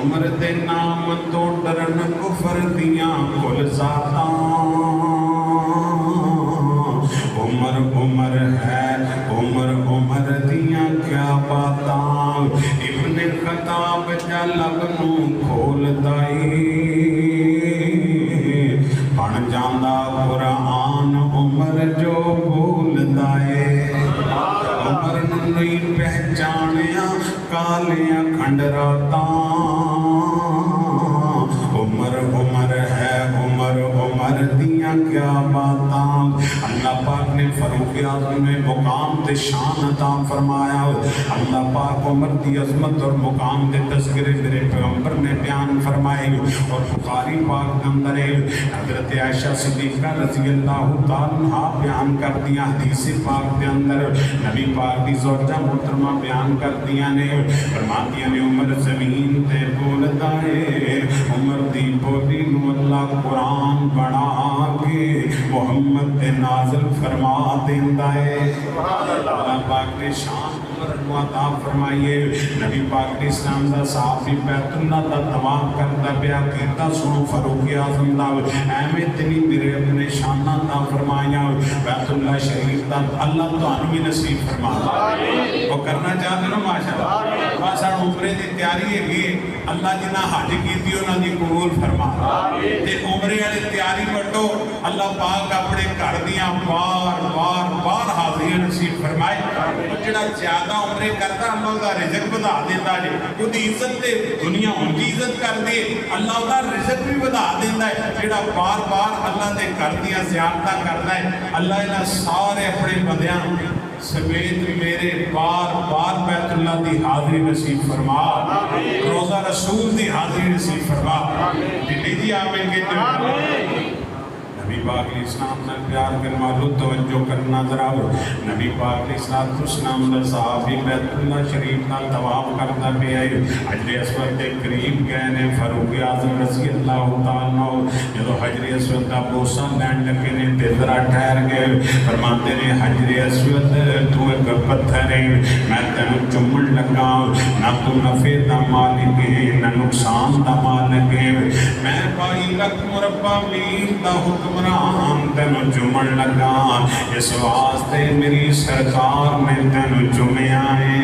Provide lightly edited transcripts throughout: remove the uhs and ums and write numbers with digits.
عمر دے نام تو ڈرن کفر دیاں کل ذاتاں عمر عمر ہے عمر دیاں کیا باتاں ابن خطاب جا لب نو کھول دائی بن جاندا قرآن عمر جو بول دائے عمر نہیں پہچانیا کالیاں کھنڈراتاں عمر عمر ہے عمر دیاں کیا باتاں اللہ پاک نے فاروق اعظم میں مقام تے شان عطا فرمایا اللہ پاک عمر دی عظمت اور مقام دے تذکرے میرے پیغمبر نے بیان فرمائے اور بخاری پاک کے اندر حضرت عائشہ صدیقہ رضی اللہ تعالیٰ عنہ بیان کر دیا حدیث پاک کے اندر نبی پاک دی زوجہ محترمہ بیان کر دیا نے فرماتی نے عمر زمین تے بولدا ہے عمر دی بولی نو اللہ قرآن بنا کے محمد تے نازل فرما دیندا ہے اللہ پاک نے شان عمر کو عطا فرمائیے نبی پاک نے اسلام دا صحابی بیت اللہ دا طواف کردا پیا کیتا سنو فاروق اعظم دا ایویں تنی میرے اپنے شان عطا فرمایا بیت اللہ شریف دا اللہ تانوں بھی نصیب فرما وہ کرنا چاہتے نا ماشاءاللہ بس عمرے دی تیاری ہے اللہ جنہ حج کیتی انہاں دی قبول فرما تے عمرے والی تیاری وٹو اللہ پاک اپنے گھر دیاں بار حاضریاں نصیب فرمائے جڑا زیادہ عمرے کرتا اللہ دا رزق ودا دیندا ہے اودی عزت تے دنیا ان کی عزت کر دے اللہ دا رزق بھی ودا دیندا ہے جڑا بار اللہ دے گھر دیاں زیارتاں کردا ہے اللہ انہاں سارے اپنے بندیاں سمیت میرے بار بیت اللہ دی حاضری نصیب فرما روزہ رسول دی حاضری نصیب فرما جنہی جی آمین کہتے نبی پاک علیہ السلام نے پیار کرنا توجہ کرنا ذرا نبی پاک علیہ السلام نے صحابی بیت اللہ شریف نال طواف کرتا پیا حجر اسود کے قریب گئے نے فاروق اعظم رضی اللہ تعالیٰ جدو حجر اسود کا بوسہ لین لگے نے تے ذرا ٹھہر گئے فرماتے نے حجر اسود تو ایک پتھر ہے میں تینوں چومن لگا نہ تو نفع دا مالک ہے نہ نقصان دا مالک ہے میں 22 لکھ مربع میل دا حکمران تینوں چومن لگا اس واسطے میری سرکار نے تینوں چومیا ہے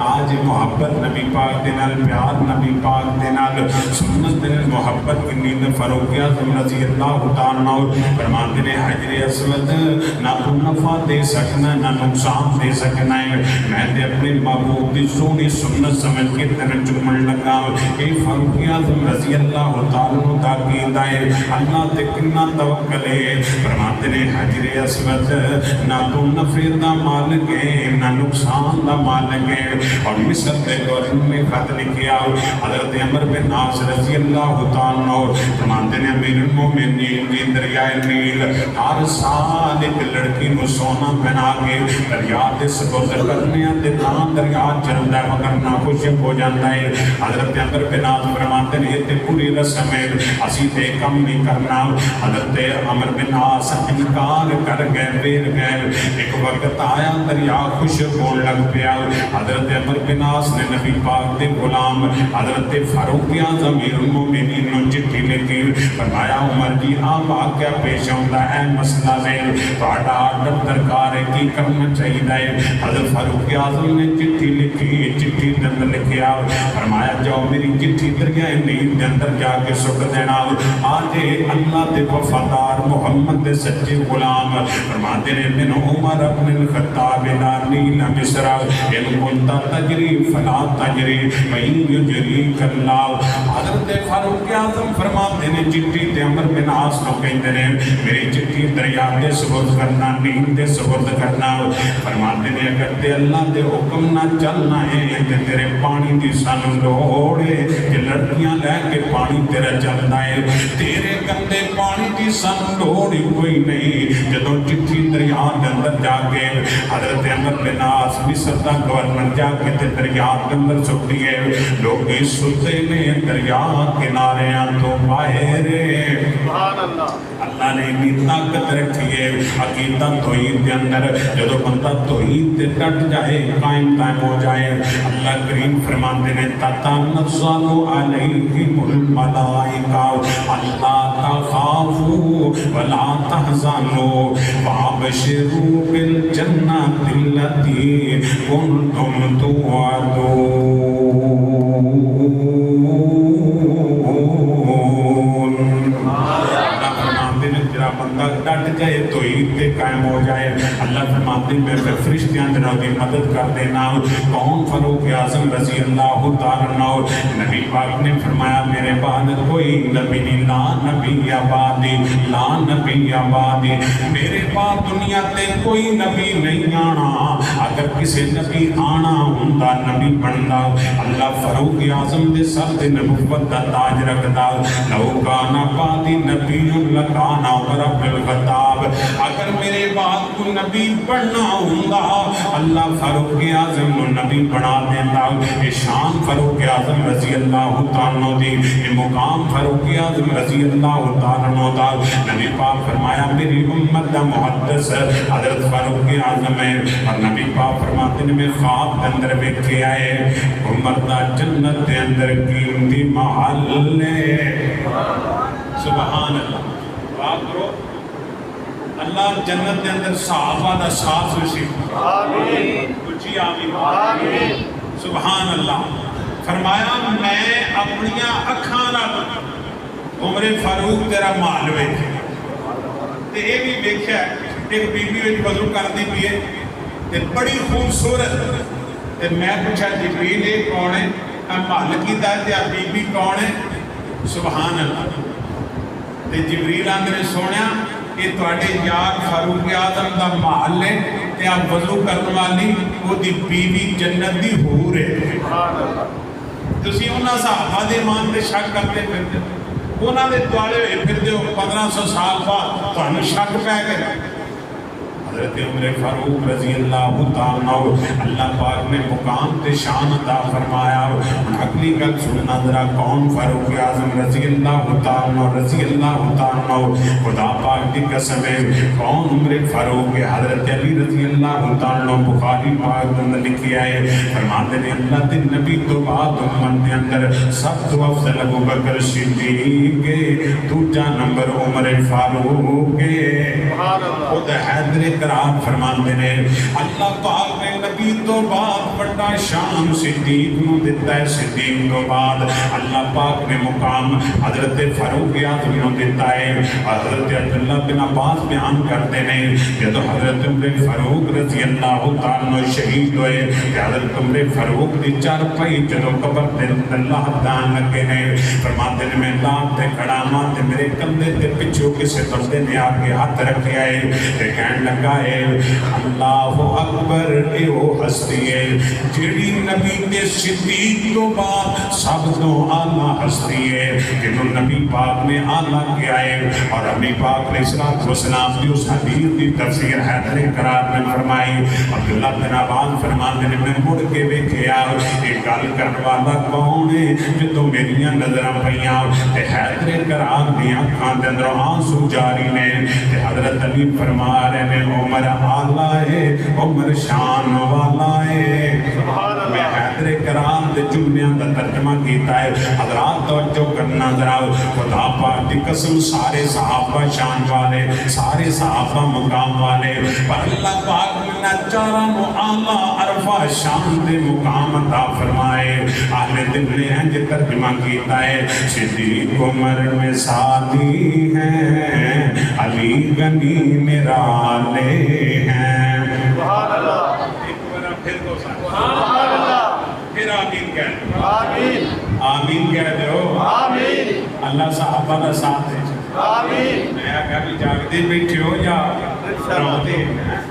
آج محبت نبی پاک دے نال پیار نبی پاک دے نال سنت دے محبت کی نیند فاروق اعظم رضی اللہ تعالیٰ فرماتے نے حجر اسود نہ تو نفع دے سکنا نہ نقصان دے سکنا ہے میں تے اپنے محبوب دی سونی سنت سمجھ کے تینوں چومن لگا اے فاروق اعظم رضی اللہ تعالیٰ تاکید ہے اللہ تے کنا توکل ہے فرماتے نے حجر اسود نہ تو نفع دا مالک ہے نہ نقصان دا مالک ہے اور مصر کے گورنر میں خط لکھیا حضرت عمر بن عاص رضی اللہ تعالیٰ فرماتے نے امیر المومنین کی دریائے نیل ہر سال ایک لڑکی نو سونا پہنا کے دریا دے سبزر کرنے آتے تاں دریا چلتا ہے مگر ناخوشک ہو جاتا ہے حضرت عمر بن عاص فرماتے نے یہ تے پوری رسم ہے اسی تے کم نہیں کرنا حضرت عمر بن عاص انکار کر گئے پھر گئے ایک وقت آیا دریا خوشک ہونے لگ پیا حضرت عمر بن عاص نے نبی پاک دے غلام حضرت فاروق اعظم امیر المومنین نو چٹھی لکھی فرمایا عمر جی آپ واقعہ پیش ہوندا ہے مسئلہ ہے تہاڈا آرڈر درکار ہے کی کرنا چاہیے حضرت فاروق اعظم نے چٹھی لکھی چٹھی دے اندر لکھیا فرمایا جاؤ میری چٹھی دریائے نیل دے اندر جا کے سٹ دینا آج اللہ دے وفادار محمد دے سچے غلام فرماتے نے من عمر بن الخطاب لا نیل مصر ان کنتا تجری فلا تجری وین یجری اللہ حضرت فاروق اعظم فرماتے نے چٹھی تے عمر بن عاص کو کہتے ہیں میری چٹھی دریا دے سپرد کرنا نیل دے سپرد کرنا فرماتے نے اگر تے اللہ دے حکم نہ چلنا ہے تے تیرے پانی دی سانو لوڑ ہے کہ لڑکیاں لے کے پانی تیرا چلتا فرماندا ہے تیرے گندے پانی دی سن لوڑ ہی کوئی نہیں جدوں چٹھی دریا دے اندر جا کے حضرت عمر بن عاص مصر دا گورنر جا کے تے دریا دے اندر سٹ دیے لوگ ستے نے دریا کناریاں تو باہر سبحان اللہ نے اتنی طاقت رکھی ہے عقیدہ توحید دے اندر جدوں بندہ توحید تے ڈٹ جائے قائم دائم ہو جائے اللہ کریم فرماتے ہیں تتنزل علیہم الملائکہ اللہ تخافوا ولا تحزنوا وابشروا بالجنۃ التي کنتم توعدون بندہ ڈٹ جائے توحید پہ قائم ہو جائے اللہ فرماتے ہیں میں فرشتیاں جنہوں کی مدد کر دینا کون فاروق اعظم رضی اللہ تعالیٰ عنہ نبی پاک نے فرمایا میرے بعد کوئی نبی نہیں لا نبی آبادی لا نبی آبادی میرے بعد دنیا تے کوئی نبی نہیں آنا اگر کسی نبی آنا ہوندا نبی بندا اللہ فاروق اعظم دے سر تے نبوت دا تاج رکھدا لو کان بعدی نبی لکان عمر بن الخطاب اگر میرے بعد کو نبی بننا ہوندا اللہ فاروق اعظم کو نبی بنا دینا یہ شان فاروق اعظم رضی اللہ تعالیٰ عنہ دی یہ مقام فاروق اعظم رضی اللہ تعالیٰ عنہ دا نبی پاک فرمایا میری امت دا محدث حضرت فاروق اعظم ہے اور نبی پاک فرماتے ہیں میں خواب کے اندر بیٹھے آئے عمر دا جنت کے اندر قیمتی محل سبحان اللہ بات کرو اللہ جنت کے اندر صحابہ دا ساتھ نصیب آمین کچھی آمین سبحان اللہ فرمایا میں اپنیاں اکھاں نال عمر فاروق تیرا مال ویکھے تے اے بھی ویکھیا ایک بی بی وچ وضو کردی پئی ہے تے بڑی خوبصورت تے میں پوچھا جبریل اے کون ہے مال کیتا تے بی بی کون ہے سبحان اللہ تے جبریل آندے سونیا کہ تواڈے یار فاروق اعظم دا محل ہے تے آپ وضو کرن والی او دی بیوی جنت دی حور ہے سبحان اللہ تسی انہاں صحابہ دے ایمان تے شک کرتے پھرتے انہاں دے دوالے ہوئے پھرتے ہو 1500 سال بعد تانوں شک پے گئے حضرت عمر فاروق رضی اللہ تعالیٰ اللہ پاک نے مقام تے شان عطا فرمایا اگلی گل سننا ذرا کون فاروق اعظم رضی اللہ تعالیٰ رضی اللہ تعالیٰ خدا پاک دی قسم ہے کون عمر فاروق حضرت علی رضی اللہ تعالیٰ بخاری پاک اندر لکھی آئے فرماتے ہیں اللہ دے نبی تو بعد امت کے اندر سب تو افضل ابو بکر صدیق دوجا نمبر عمر فاروق خود حیدر قرار فرماتے ہیں اللہ پاک نے نبی تو بعد بڑا شان صدیق نو دیتا ہے صدیق تو بعد اللہ پاک نے مقام حضرت فاروق اعظم نو دیتا ہے حضرت عبداللہ بن عباس بیان کرتے ہیں جب حضرت عمر فاروق رضی اللہ تعالیٰ شہید ہوئے کہ حضرت عمر فاروق دی چار پائی جدو قبر دے اللہ دان لگے ہیں فرماتے ہیں میں لات تے کھڑا ماں تے میرے کندھے تے پچھو کسے بندے نے آگے ہاتھ رکھے آئے تے کہنے لگا اللہ اکبر اے او ہستی ہے جیڑی نبی تے صدیق تو بعد سب تو اعلیٰ ہستی ہے جنہوں نبی پاک نے اعلیٰ کیا ہے اور نبی پاک علیہ الصلوۃ والسلام کی اس حدیث کی تفسیر حیدر قرار میں فرمائی عبداللہ بن عباس فرماتے ہیں میں مڑ کے ویکھیا ایک گل کرنے والا کون ہے جو تو میری نظراں پیاں تے حیدر قرار دی اکھاں دے اندر آنسو جاری نے تے حضرت علی فرما رہے ہیں عمر آلہ ہے عمر شان والا ہے میں حیدر کرام دے جملیاں دا ترجمہ کیتا ہے حضرات توجہ کرنا ذرا خدا پاک دی قسم سارے صحابہ شان والے سارے صحابہ مقام والے پر اللہ پاک نے چارہ نو آلہ عرفہ شان دے مقام عطا فرمائے اہل دل نے ہیں جے ترجمہ کیتا ہے صدیق عمر میں ساتھی ہیں علی غنی میرا لے ہیں سبحان اللہ ایک بار پھر دو سبحان اللہ پھر آمین کہہ آمین آمین کہہ دو آمین اللہ صحابہ کا ساتھ دے آمین میں آگا بھی جاگتے بیٹھے ہو یا روتے ہیں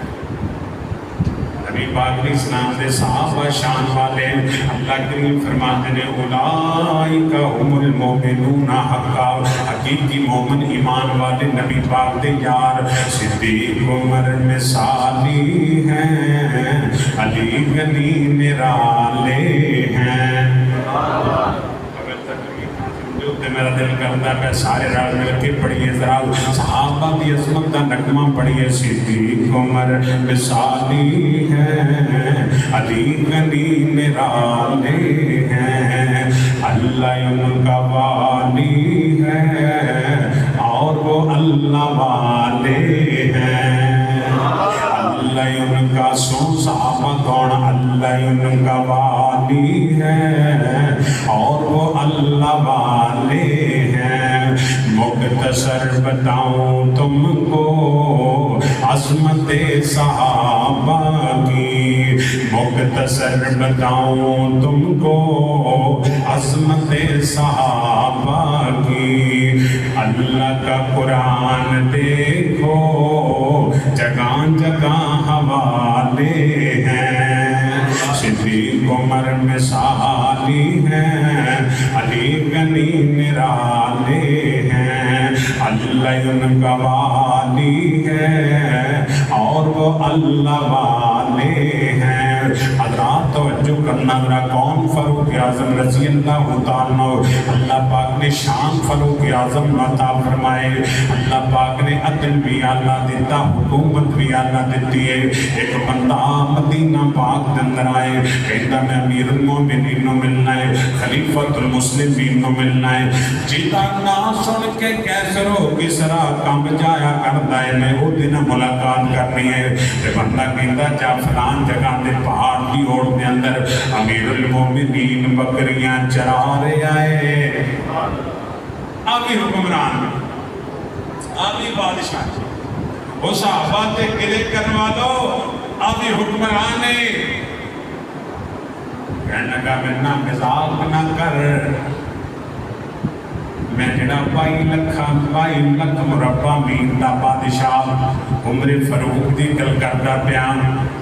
نبی پاک علیہ السلام دے صحابہ شان والے اللہ کریم فرماتے ہیں اولئک هم المؤمنون حقا حقیقی مومن ایمان والے نبی پاک دے یار صدیق عمر مثالی ہیں علی غنی نرالے ہیں میرا دل کرتا ہے سارے رل مل کے پڑھیے ذرا صحابہ کی عظمت کا نغمہ پڑھیے صدیق عمر مثالی ہیں علی غنی نرالے ہیں اللہ ان کا والی ہے اور وہ اللہ والے ہیں اللہ ان کا سو صحابہ کون اللہ ان کا والی ہے اور وہ اللہ والے ہیں مختصر بتاؤں تم کو عظمت صحابہ کی مختصر بتاؤں تم کو عظمت صحابہ کی اللہ کا قرآن دیکھو جگہ جگہ حوالے ہیں صدیق عمر مثالی ہیں علی غنی نرالے ہیں اللہ ان کا والی ہے اور وہ اللہ والے ہیں حضرات توجہ کرنا ذرا کون فاروق اعظم رضی اللہ تعالیٰ اللہ پاک نے شان فاروق اعظم عطا فرمائے اللہ پاک نے عدل بھی اللہ دیتا حکومت بھی اللہ دیتی ہے ایک بندہ مدینہ پاک کے اندر آئے کہتا میں امیر المومنین نو ملنا ہے خلیفۃ المسلمین نو ملنا ہے جیتا نا سن کے کیسر ہو کسرا کم جایا کرتا ہے میں وہ دن ملاقات کرنی ہے کہ بندہ کہتا جا فلان جگہ دے پہاڑ کی اوڑ دے اندر امیر المومنین بکریاں چرا رہے آئے آبی حکمران آبی بادشاہ وہ صحابہ تے گلے کرنے والوں آبی حکمران کہنے لگا میں نہ مزاق نہ کر میں جڑا 22 لکھ مربع میل دا بادشاہ عمر فاروق دی گل کردا پیا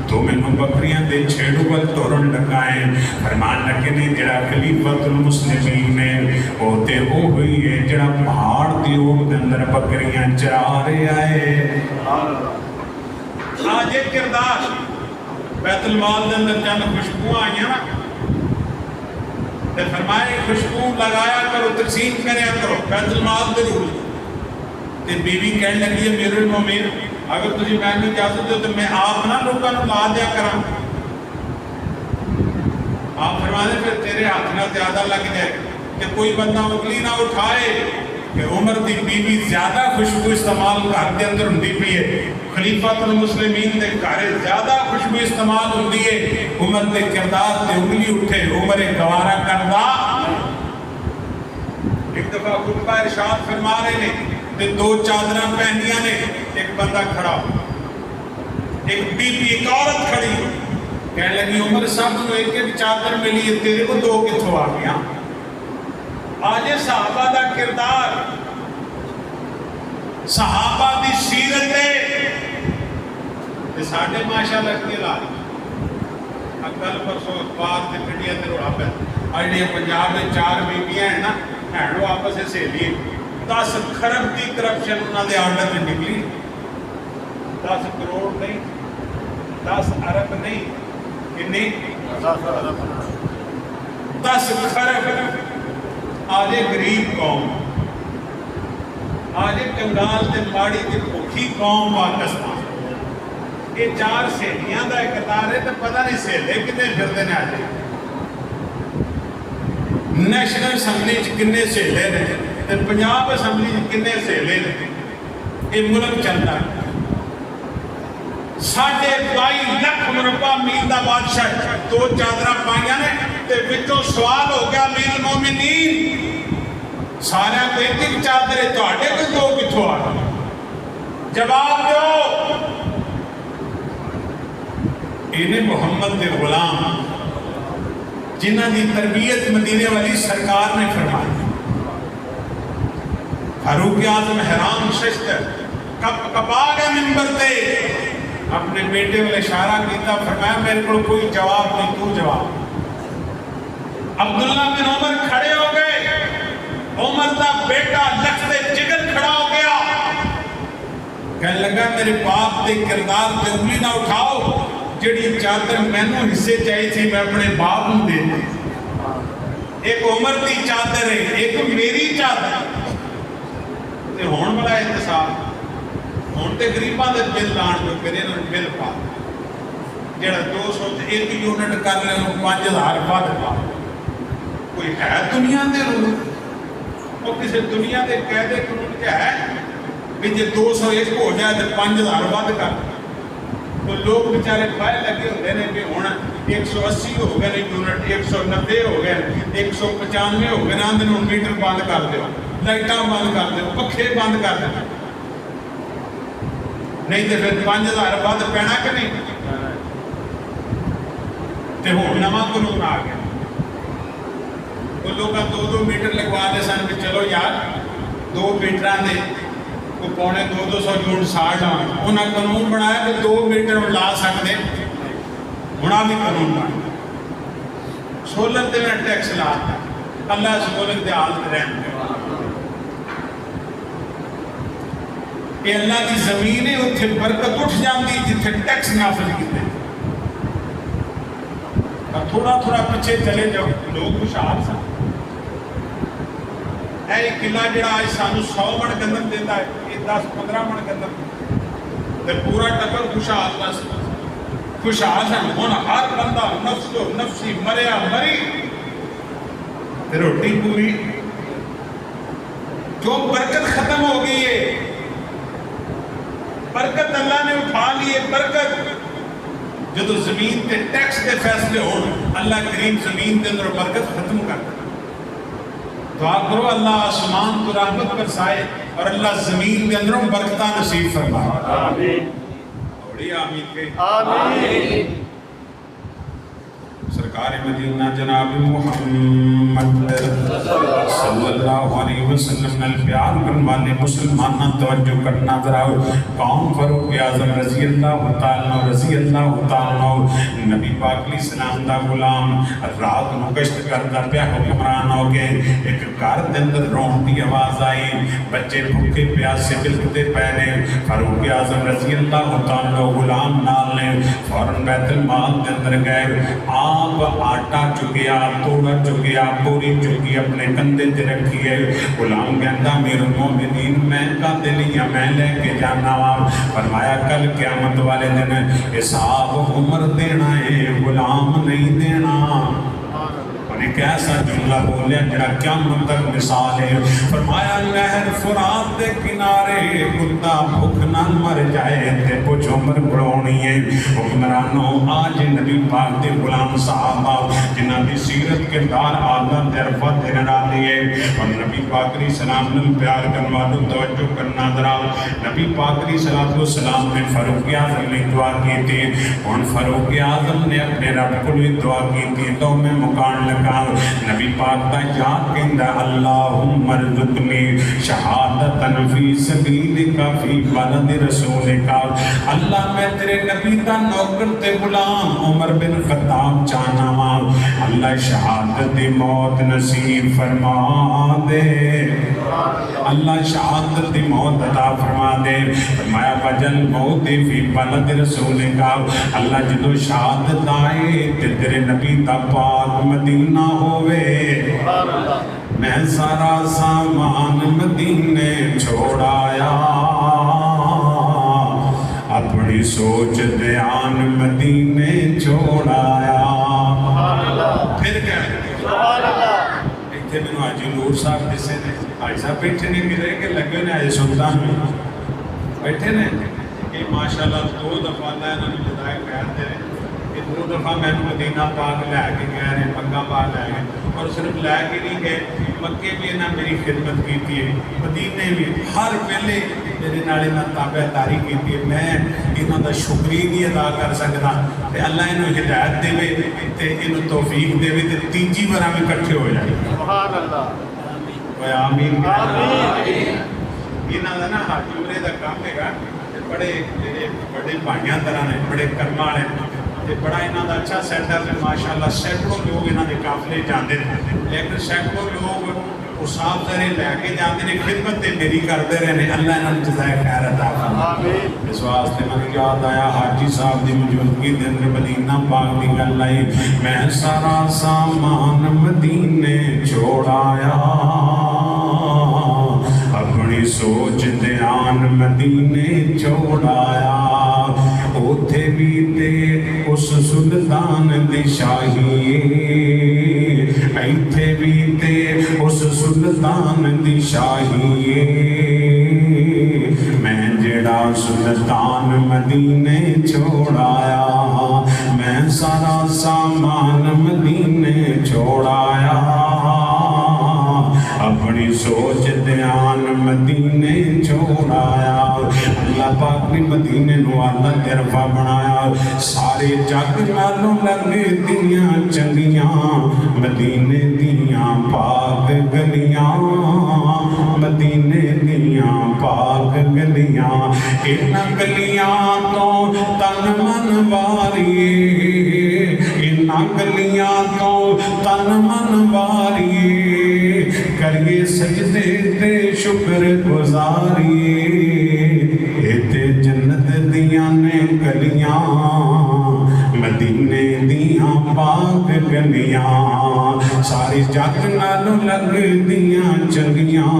تو مینوں بکریاں دے چھیڑو ول تورن لگائے فرمان لگے نے جڑا خلیفۃ المسلمین نے او تے او ہوئی ہے جڑا پہاڑ دی اوڑ دے اندر بکریاں چرا رہے آئے آج ایک کردار بیت المال دے اندر چند خوشبو آئیاں نا تے فرمائے خوشبو لگایا کرو تقسیم کریا کرو بیت المال دے روح تے بیوی کہنے لگی ہے میرے المومن اگر تجھے میں نے اجازت دو تو میں آپ نہ لوگوں نے لا دیا کرا آپ فرمانے پھر تیرے ہاتھ نہ زیادہ لگ جائے کہ کوئی بندہ انگلی نہ اٹھائے کہ عمر دی بیوی زیادہ خوشبو استعمال گھر دے اندر ہوندی پئی ہے خلیفۃ المسلمین دے گھر زیادہ خوشبو استعمال ہوندی ہے عمر دے کردار تے انگلی اٹھے عمر گوارا کردا ایک دفعہ خطبہ ارشاد فرما رہے نے تے 2 چادراں پہنیاں نے ایک بندہ کھڑا ایک بی بی ایک عورت کھڑی کہنے لگی عمر صاحب نو ایک ایک چادر ملی ہے تیرے کو 2 کتھوں آ گیا آج صحابہ دا کردار صحابہ دی سیرت ہے ساڑھے ماشاءاللہ کی لائے اکل پرسوں اخبار تے میڈیا تے روڑا پہ آئیڈیا پنجاب میں 4 بیبیاں ہیں نا ہینڈو آپس سے سہیلی 10 کھرب دی کرپشن انہاں دے آرڈر میں نکلی 10 کروڑ نہیں 10 ارب نہیں کنی 10 کھرب آج غریب قوم آج کنگال تے ماڑی تے بھوکی قوم پاکستان یہ 4 سہیلیاں دا اقتدار ہے تو پتہ نہیں سہیلے کتنے پھرتے نے آج نیشنل اسمبلی کنے سہیلے نے تے پنجاب اسمبلی کنے سہیلے نے یہ ملک چلتا ہے 22.5 لکھ مربع میل دا بادشاہ 2 چادراں پائیاں نے تے وچوں سوال ہو گیا امیر المومنین سارے کو ایک ایک چادر ہے تواڈے کو 2 کتھوں آ گئے جواب دو انہیں محمد دے غلام جنہ دی تربیت مدینے والی سرکار نے فرمائی فاروق اعظم حیران ششت کب آ گئے منبر تے اپنے بیٹے والے اشارہ کیتا، فرمایا میرے کو کوئی جواب نہیں، تو جواب۔ عبداللہ بن عمر کھڑے ہو گئے، عمر دا بیٹا لخت جگر کھڑا ہو گیا، کہنے لگا میرے باپ دے کردار تے انگلی نہ اٹھاؤ، جڑی چادر مینوں حصے چاہیے تھی میں اپنے باپ نوں دے دی، ایک عمر دی چادر ہے، ایک میری چادر تے ہون بڑا احتساب، ہون تے غریباں دے بل لان جو کرے نا بل پا، جڑا 200 تے 1 یونٹ کر لے انہوں 5000 ود پا، کوئی ہے دنیا دے روح، وہ کسی دنیا دے قیدے قانون کیا ہے بھی جے 201 ہو جائے تو 5000 ود کر، تو لوگ بیچارے پائے لگے ہوتے ہیں کہ ہوں 180 ہو گئے یونٹ، 190 ہو گئے، 195 ہو گئے، آندھے ہوں میٹر بند کر دو، لائٹاں بند کر دو، پکھے بند کر دو، نہیں تو پھر 5000 ود پینا کہ نہیں؟ تو ہوں نواں قانون آ گیا، تو لوگ 2 میٹر لگوا دے سن کہ چلو یار 2 میٹر دے کو پونے 200 یونٹ ساڑھ آن، انہاں قانون بنایا کہ 2 میٹر لا سکتے، انہاں بھی قانون بنایا، سولر دے میں ٹیکس لا دیا، اللہ سولر دے حالت رہن دے، کہ اللہ کی زمین ہے اتھے برکت اٹھ جاندی جتھے ٹیکس نافذ کیتے، تھوڑا تھوڑا پیچھے چلے جاؤ لوگ خوشحال سن، اے قلعہ جڑا آج سانو 100 من گندم دیتا ہے، یہ 10-15 من گندم، تے پورا ٹبر خوشحال بس خوشحال سن، ہن ہر بندہ نفس و نفسی مریا مری تے روٹی پوری، جو برکت ختم ہو گئی ہے، برکت اللہ نے اٹھا لی ہے، برکت جدو زمین تے ٹیکس دے فیصلے ہون، اللہ کریم زمین دے اندر برکت ختم کر دے، دعا کرو اللہ آسمان کو رحمت برسائے اور اللہ زمین دے اندروں برکتہ نصیب فرمائے، آمین، بڑی آمین کے آمین۔ سرکار مدینہ جناب محمد صلی اللہ علیہ وسلم نے پیار کرنے والے مسلمانہ توجہ کرنا ذراؤ، قوم فاروق اعظم رضی اللہ تعالیٰ رضی اللہ تعالیٰ نبی پاک علیہ السلام دا غلام رات نو گشت کردہ پیا حکمران ہو گئے، ایک گھر دے اندر رون دی آواز آئی، بچے بھوکے پیاسے بلکتے پہنے، فاروق اعظم رضی اللہ تعالیٰ غلام نال نے فوراً بیت المال دے اندر گئے، آپ آٹا چکیا، توڑا چکیا، پوری چکی اپنے کندھے تے رکھی ہے، غلام کہندا امیر المومنین میں کا دلیاں میں لے کے جانا وا، فرمایا کل قیامت والے دن حساب عمر دینا ہے، غلام نہیں دینا، اور ایک ایسا جملہ بولیا جڑا قیامت تک مثال ہے، فرمایا نہر فرات دے کنارے کتا بھوک نہ مر جائے تے پوچھ عمر بڑھونی ہے، حکمرانوں آج نبی پاک دے غلام صحابہ جنہ دی سیرت کردار آدم تے عرفت دے نرالی ہے، اور نبی پاک علیہ السلام نے پیار کرنوالو توجہ کرنا درا، نبی پاک علیہ السلام نے فاروق اعظم نے دعا کی تھی، اور فاروق اعظم نے اپنے رب کو بھی دعا کی تھی، تو میں مکان لگا نبی پاک دا یاد کہندا اللہم ارزقنی شہادتن فی سبیلک فی بلد رسولک، اللہ میں تیرے نبی دا نوکر تے غلام عمر بن خطاب چاہنا وا، اللہ شہادت موت نصیب فرما دے، اللہ شہادت موت عطا فرما دے، فرمایا وجل موت فی بلد رسولک، اللہ جدو شہادت آئے تے تیرے نبی دا پاک مدینہ ہوئے، میں سارا سامان مدینے چھوڑایا، اپنی سوچ دھیان مدینے چھوڑایا، پھر کیا ایتھے میں حاجی نور صاحب جسے نے حاجی صاحب بیٹھے نے ملے کہ لگے نے حاجی سلطان میں بیٹھے نے کہ ماشاءاللہ 2 دفعہ اللہ انہوں نے جدائے خیر دے کہ 2 دفعہ میں مدینہ پاک لے کے گئے ہیں، مکہ پاک لے گئے، اور صرف لے کے نہیں گئے، مکے بھی انہاں میری خدمت کی ہے، مدینے بھی ہر پہلے میرے نالے نہ تابع داری کی ہے، میں انہاں دا شکری نہیں ادا کر سکتا، کہ اللہ انہوں ہدایت دے وے تے انہوں توفیق دے وے تے تیجی بار ہمیں کٹھے ہو جائے، سبحان اللہ، آمین، انہاں دا نا حاجی عمرے دا کام ہے گا، بڑے بڑے بھائیاں طرح نے، بڑے کرم والے تے بڑا انہاں دا اچھا سینٹر ہے ماشاءاللہ. سینکڑوں لوگ انہاں دے قافلے جاندے نے، لیکن سینکڑوں لوگ صاحب ذرے لے کے جاندے نے، خدمت تے میری کرتے رہے نے. اللہ انہاں نوں جزائے خیر عطا فرمائے. اس واسطے میں یاد آیا حاجی صاحب دی موجودگی دے اندر مدینہ پاک دی گل آئی. میں سارا سامان مدینے چھوڑ آیا، اپنی سوچ دھیان مدینے چھوڑ آیا. اوتھے بھی تے اس سلطان دی شاہی، ایتھے بھی تے اس سلطان دی شاہی. میں جڑا سلطان مدینے چھوڑ آیا، میں سارا سامان مدینے چھوڑ آیا، اپنی سوچ دھیان مدینے چھوڑ آیا. اللہ پاک نے مدینے نو آلہ ترفا بنایا. سارے جگ نالوں لگے دیاں چنگیاں مدینے دیاں پاک گلیاں، مدینے دیاں پاک گلیاں. انہاں گلیاں تو تن من واریے، انہاں گلیاں تو تن من واریے، کریے سجدے تے شکر گزاریے. ایتے جنت دیاں نے گلیاں، مدینے دیاں پاک گلیاں. ساری جگ نالوں لگ دیاں چنگیاں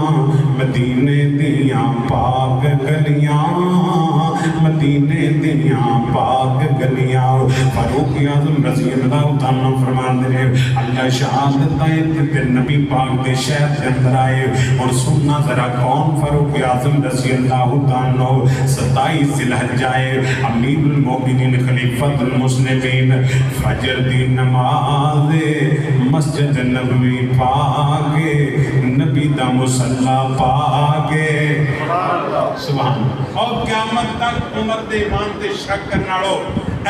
مدینے دیاں پاک گلیاں، مدینے دیاں پاک گلیاں. فاروق اعظم رضی اللہ تعالیٰ فرماندے نے اللہ شہادت تے نبی پاک دے شہر دے اندر آئے. اور سننا ذرا کون فاروق اعظم رضی اللہ تعالیٰ 27 ذی الحجہ امیر المومنین خلیفۃ المسلمین فجر دی نماز مسجد نبوی پاکے، نبی دا مصلی پاکے. سبحان اللہ. اور قیامت تک عمر دے ایمان تے شک کرن والو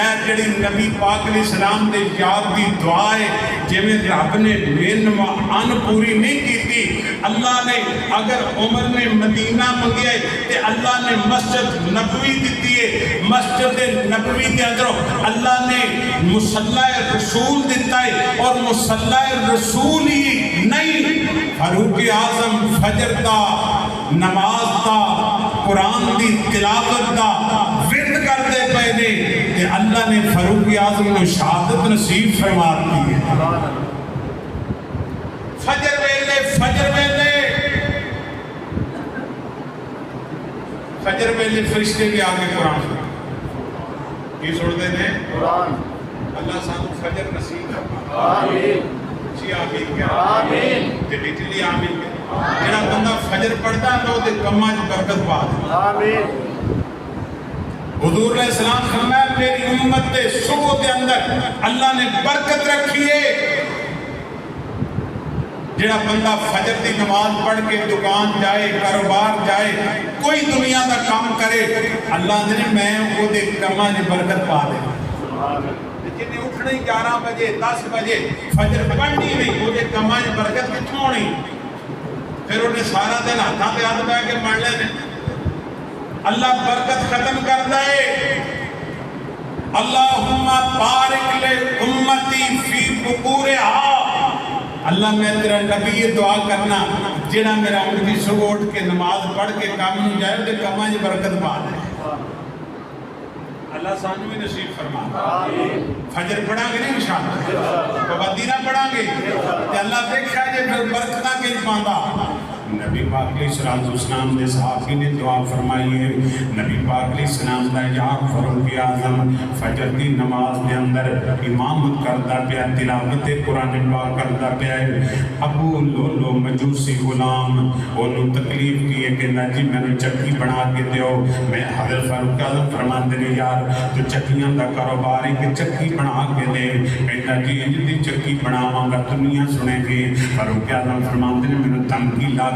اے جڑی نبی پاک علیہ السلام دے یاد دی دعا ہے، جویں رب نے من و ان پوری نہیں کیتی. اللہ نے اگر عمر نے مدینہ منگیا ہے تے اللہ نے مسجد نبوی دیتی ہے. مسجد نبوی کے اندر اللہ نے مصلی رسول دیتا ہے، اور مصلی رسول ہی نہیں فاروق اعظم فجر دا، نماز دا، قرآن دی تلاوت دا ورد کرتے پے نے کہ اللہ نے فاروق اعظم کو شہادت نصیب فرما دی ہے. فجر ویلے فجر ویلے فرشتے بھی آگے قرآن کی سنتے ہیں. قرآن اللہ سانو فجر نصیب آمین. جی آمین کیا آمین تے بجلی آمین. جڑا بندہ فجر پڑھتا تو دے کماں وچ برکت پا دے. آمین. حضور علیہ السلام فرمایا میری امت دے صبح دے اندر اللہ نے برکت رکھی ہے. جڑا بندہ فجر دی نماز پڑھ کے دکان جائے، کاروبار جائے، کوئی دنیا دا کام کرے، اللہ نے میں وہ دے کماں وچ برکت پا دے. جن نے اٹھنا 11 بجے 10 بجے فجر پڑھنی نہیں، وہ دے کماں وچ برکت کتھوں ہونی؟ پھر انہیں سارا دن ہاتھاں تے ہاتھ بیٹھ کے پڑھ لینے. اللہ برکت ختم کر دے. اللہم بارک لے امتی فی بکورہا. اللہ میں تیرا نبی یہ دعا کرنا جڑا میرا امتی صبح اٹھ کے نماز پڑھ کے کام نہیں جائے تے کاماں وچ برکت پا دے. اللہ سانو بھی نصیب فرما. فجر پڑھا گے نہیں انشاءاللہ، پابندی نہ پڑھا گے تے اللہ دیکھا جے پھر برکتاں کیں پاندا. نبی پاک علیہ السلام نے صحابی نے دعا فرمائی ہے. نبی پاک علیہ السلام دا یار فاروق اعظم فجر دی نماز دے اندر امامت کردا پیا، تلاوت قرآن پاک کردا پیا ہے. ابو لولو مجوسی غلام اونوں تکلیف کی ہے کہ جی میں چکی بنا کے دیو. میں حضرت فاروق اعظم فرماندے نے یار تو چکیاں دا کاروبار ہے کہ چکی بنا کے دے. کہندا جی انج دی چکی بناواں گا دنیا سنے گی. فاروق اعظم فرماندے نے مینوں تنگی لا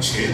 6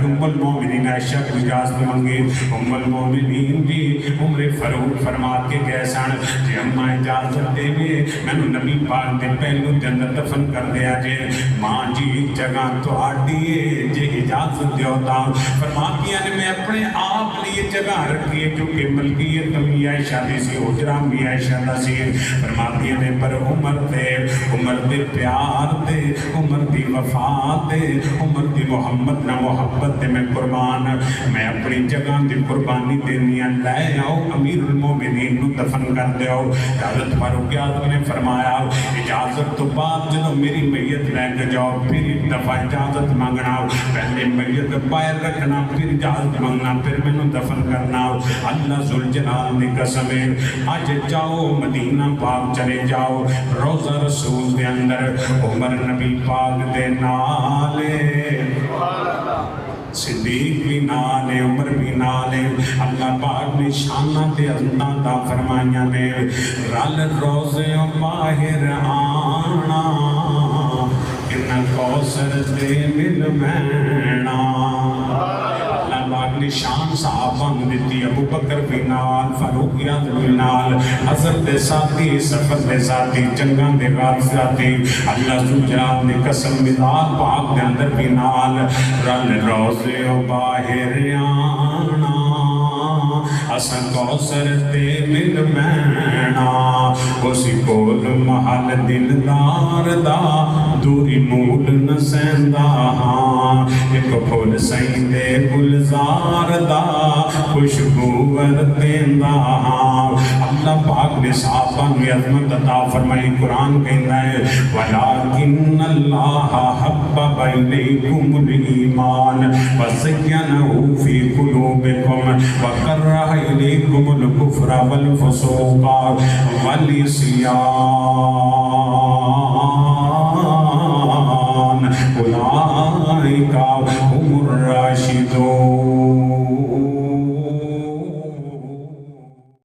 کہ ام المومنین عائشہ کو اجازت منگی. ام المومنین جی عمر فاروق فرما کے گئے سن جی اماں اجازت دے وے مینوں نبی پاک دے پہلو دے اندر دفن کر دیا جے. ماں جی جگہ تہاڈی ہے جے اجازت دیو تاں. فرماتی ہیں میں اپنے آپ لیے جگہ رکھی ہے کیونکہ ملکیت امی عائشہ دی سی حجرہ امی عائشہ دا سی. فرماتی ہیں پر عمر دے پیار دے عمر دی وفا دے عمر دی محمد نہ محبت دے میں قربان میں اپنی جگہ دی قربانی دینی ہے. لے آؤ امیر المومنین نو دفن کر دے آؤ. حضرت فاروق اعظم نے فرمایا اجازت تو بعد جب میری میت لے کے جاؤ پھر ایک دفعہ اجازت مانگنا. پہلے میت باہر رکھنا پھر اجازت مانگنا پھر میں نے دفن کرنا. اللہ ذوالجلال نے قسم ہے آج جاؤ مدینہ پاک چلے جاؤ روضہ رسول دے اندر عمر نبی پاک دے نالے صدیق بھی نالے عمر بھی نالے. اللہ پاک نے شانہ تے عظمتاں دا فرمائیاں نے رل روزے باہر آنا ان کوثر تے مل مینا. اللہ پاک نے شان صحابہ نے دیتی. ابو بکر بھی نال فاروق اعظم بھی نال حضرت دے ساتھی سفر دے ساتھی جنگاں دے غار ساتھی. اللہ ذوالجلال نے قسم مداد پاک دے اندر بھی نال رل روزے باہر آنا اساں کوثر تے مل مینا. اسی کول محل دلدار دا دوری مول نہ سیندا ہاں. ایک پھول سیندے گلزار دا خوشبو ورتیندا ہاں. اللہ پاک نے صحابہ نے عظمت عطا فرمائی. قرآن کہندا ہے وَلَٰكِنَّ اللَّهَ حَبَّبَ إِلَيْكُمُ الْإِيمَانَ وَزَيَّنَهُ فِي قُلُوبِكُمْ وَكَرَّهَ إِلَيْكُمُ الْكُفْرَ وَالْفُسُوقَ وَالْعِصْيَانَ أُولَٰئِكَ هُمُ الرَّاشِدُونَ.